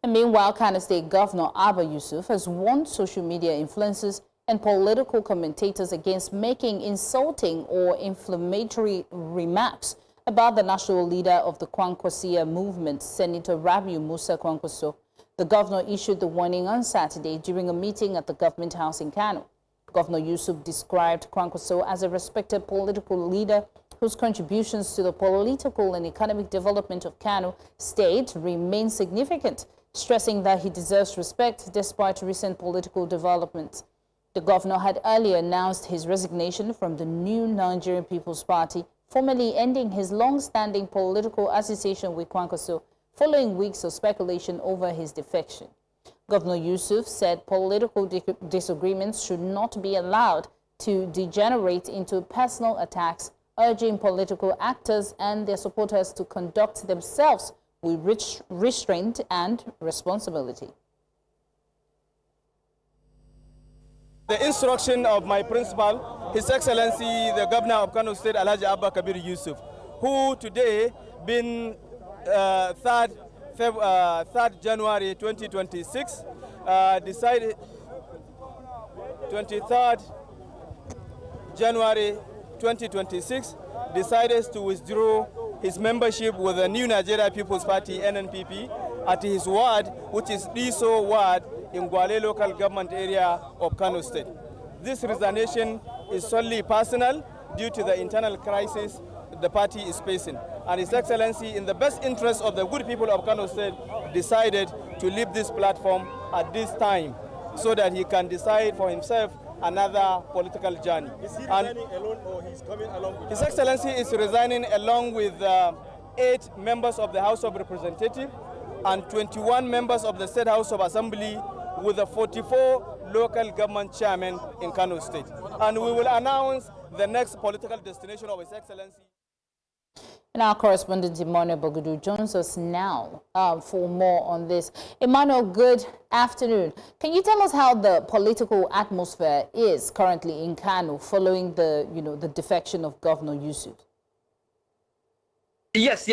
And meanwhile, Kano State Governor Yusuf has warned social media influencers and political commentators against making insulting or inflammatory remarks about the national leader of the Kwankwasiyya movement, Senator Rabiu Musa Kwankwaso. The governor issued the warning on Saturday during a meeting at the government house in Kano. Governor Yusuf described Kwankwaso as a respected political leader whose contributions to the political and economic development of Kano State remain significant, stressing that he deserves respect despite recent political developments. The governor had earlier announced his resignation from the New Nigerian People's Party, formally ending his long-standing political association with Kwankwaso following weeks of speculation over his defection. Governor Yusuf said political disagreements should not be allowed to degenerate into personal attacks, urging political actors and their supporters to conduct themselves with restraint and responsibility. The instruction of my principal, His Excellency, the Governor of Kano State, Alhaji Abba Kabir Yusuf, who today been 3rd January 2026, decided 23rd January 2026, decided to withdraw his membership with the New Nigeria People's Party, NNPP, at his ward, which is Diso ward in Gwale local government area of Kano State. This resignation is solely personal due to the internal crisis the party is facing. And His Excellency, in the best interest of the good people of Kano State, decided to leave this platform at this time so that he can decide for himself another political journey. Is he resigning alone or he's coming along with His Excellency is resigning along with 8 members of the House of Representatives and 21 members of the State House of Assembly, with the 44 local government chairmen in Kano State. And we will announce the next political destination of His Excellency. And our correspondent Emmanuel Bogudu joins us now for more on this. Emmanuel, good afternoon. Can you tell us how the political atmosphere is currently in Kano following the defection of Governor Yusuf? Yes.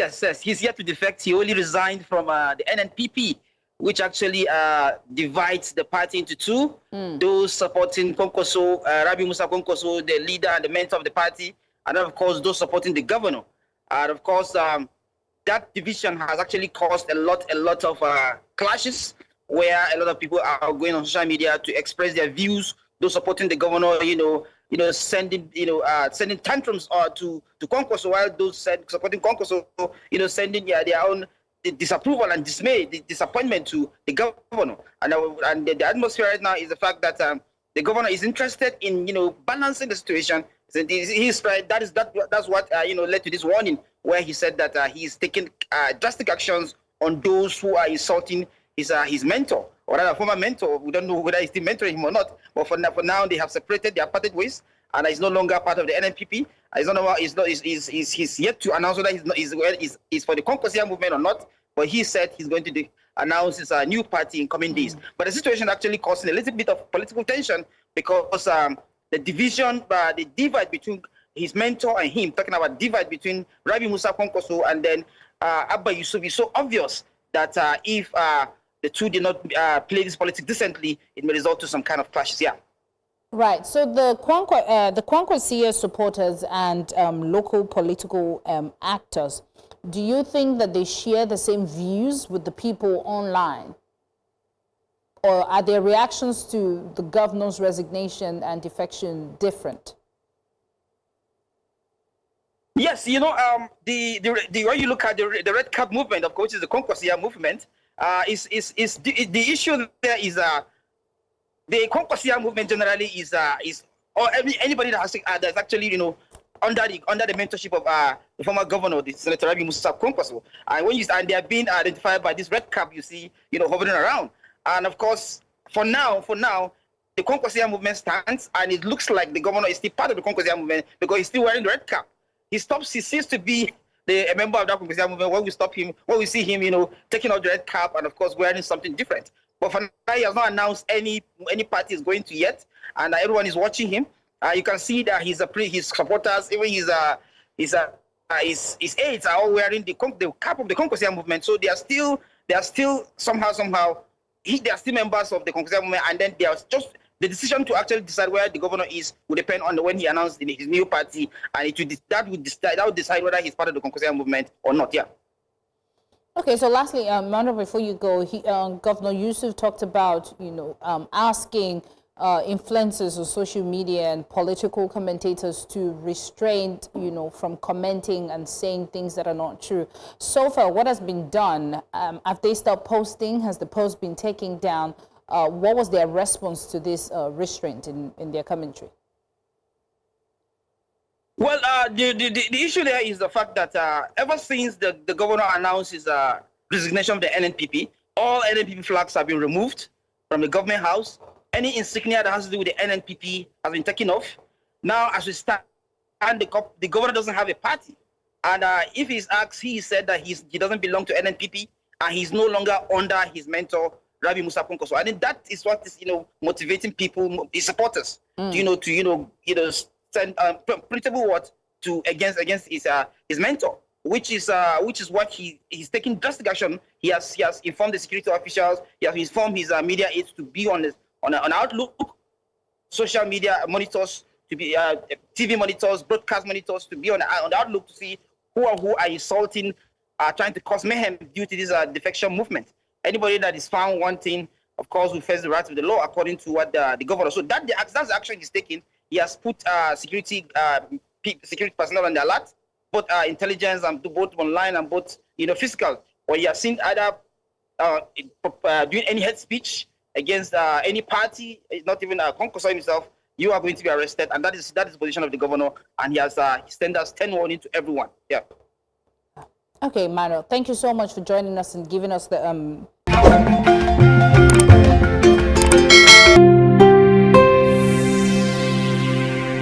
He's yet to defect. He only resigned from the NNPP, which actually divides the party into two. Those supporting Kwankwaso, Rabiu Musa Kwankwaso, the leader and the mentor of the party, and of course those supporting the governor. And of course, that division has actually caused a lot of clashes, where a lot of people are going on social media to express their views. Those supporting the governor, sending tantrums to Kwankwaso, while those supporting Kwankwaso, sending their own disapproval and dismay, disappointment to the governor. And the atmosphere right now is the fact that the governor is interested in balancing the situation. So he's right. That's what led to this warning, where he said that he's taking drastic actions on those who are insulting his mentor, or rather former mentor. We don't know whether he's still mentoring him or not. But for now, they have separated. They are parted ways, and he's no longer part of the NNPP. He's yet to announce whether he's for the Kwankwasiyya movement or not. But he said he's going to announce his new party in coming days. But the situation actually causing a little bit of political tension, because the division, the divide between his mentor and him, talking about divide between Rabiu Musa Kwankwaso and then Abba Yusuf, is so obvious that if the two did not play this politics decently, it may result to some kind of clashes. Yeah. Right. So the Kwankwasiyya supporters and local political actors, do you think that they share the same views with the people online? Or are their reactions to the governor's resignation and defection different? Yes, when you look at the Red Cap movement, of course, is the Kwankwasiyya movement. The issue there is the Kwankwasiyya movement generally is or anybody that's actually under the mentorship of the former governor, the Senator Rabiu Musa Kwankwaso, and they are being identified by this Red Cap you see hovering around. And of course, for now, the Kwankwasiyya movement stands, and it looks like the governor is still part of the Kwankwasiyya movement because he's still wearing the red cap. He ceased to be a member of that Kwankwasiyya movement when we see him, taking off the red cap and of course wearing something different. But for now, he has not announced any party is going to yet, and everyone is watching him. You can see that his supporters, even his aides are all wearing the cap of the Kwankwasiyya movement. So they are still they are still somehow, they are still members of the Kwankwasiyya movement, and then they are just the decision to actually decide where the governor is will depend on when he announced his new party, and that would decide whether he's part of the Kwankwasiyya movement or not. Yeah. Okay, so lastly, Mano, before you go, Governor Yusuf talked about, asking influencers on social media and political commentators to restrain, from commenting and saying things that are not true. So far, what has been done? Have they stopped posting? Has the post been taken down? What was their response to this restraint in their commentary? Well, the issue there is the fact that ever since the governor announced his resignation of the NNPP, all NNPP flags have been removed from the government house. Any insignia that has to do with the NNPP has been taken off. Now, as we stand, the governor doesn't have a party. And if he's asked, he said that he doesn't belong to NNPP and he's no longer under his mentor, Rabi Musa Kwankwaso. I think that is what is, motivating people, his supporters, to send principle what to against his mentor, which is what he's taking drastic action. He has informed the security officials. He has informed his media aides to be on Outlook, social media monitors to be TV monitors, broadcast monitors to be on the Outlook to see who are insulting, trying to cause mayhem due to this defection movement. Anybody that is found wanting, of course, will face the wrath of the law according to what the governor. So that's the action he's taking. He has put security personnel on the alert, both intelligence and both online and both physical. Or you have seen either doing any hate speech against any party, not even Kwankwaso himself, you are going to be arrested, and that is the position of the governor, and he has sent us 10 warning to everyone. Yeah. Okay, Mano, thank you so much for joining us and giving us the